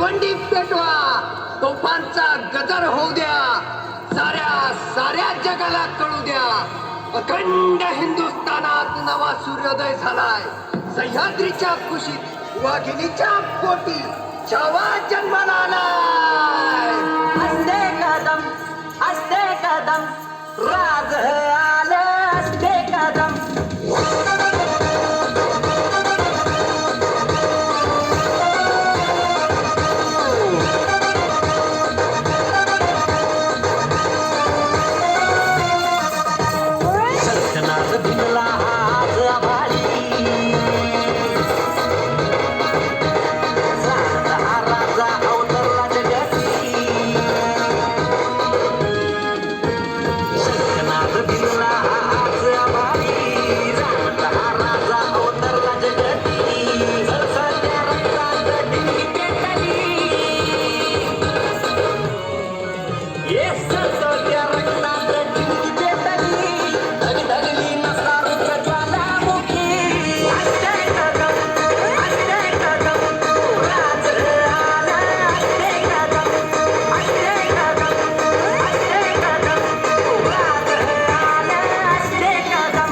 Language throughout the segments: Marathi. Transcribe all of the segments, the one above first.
भिवंडी पेटवा, तोफांचा गजर होऊ द्या, साऱ्या जगाला कळू द्या, अखंड हिंदुस्थानात नवा सूर्योदय झालाय. सह्याद्रीच्या कुशीत वाघिणीच्या पोटी छावा जन्माला आलाय. हसते कदम राज आलं हसते कदम. सरकनाथ भिनला आज आभाळी, झाला हा राजा अवतरला जगाती. सरकनाथ भिनला आज आभाळी, झाला हा राजा अवतरला जगाती. सरसरत्या रक्तात ढिगी पेटली, ये सरसरत्या रक्तात ढिगी पेटली. धगधगली नसा रुद्र ज्वालामुखी. हसते कदम राज आलं हसते कदम. हसते कदम राज आलं हसते कदम.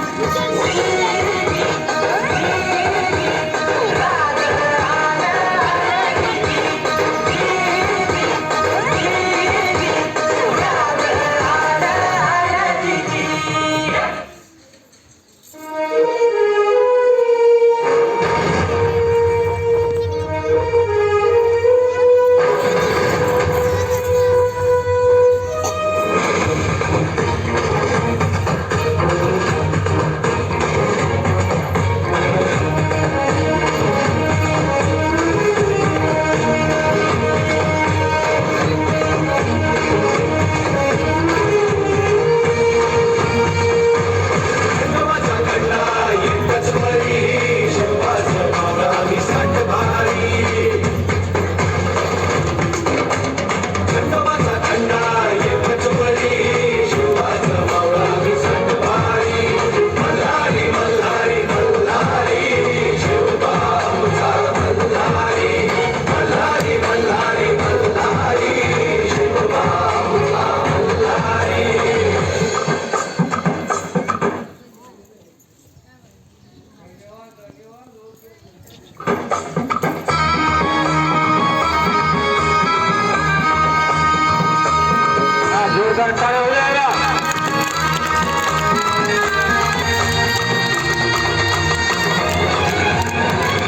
जोरदार टाळ्या वाजवा.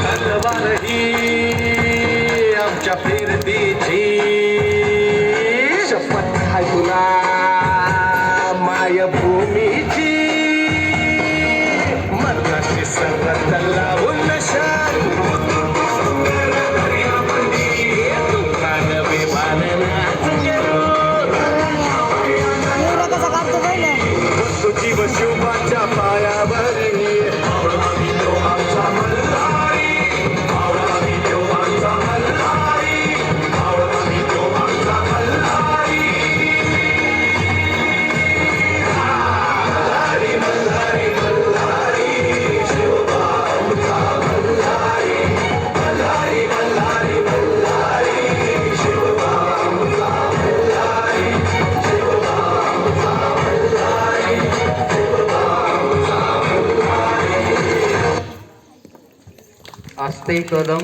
तलवार ही आमच्या फिरतीची, शपथ आहे तुला मायभूमीची. मरणाची सरत लावून नशाल तुकान विमान जीव शिवबाच्या पायावर आमचा मल्हारी, आमचा मल्हारी, आमचा मल्हारी. मल्हारी मल्हारी मल्हारी शिवबा आमचा मल्हारी. मल्हारी मल्हारी मल्हारी शिवबा आमचा मल्हारी. शिवबा आमचा मल्हारी. हसते कदम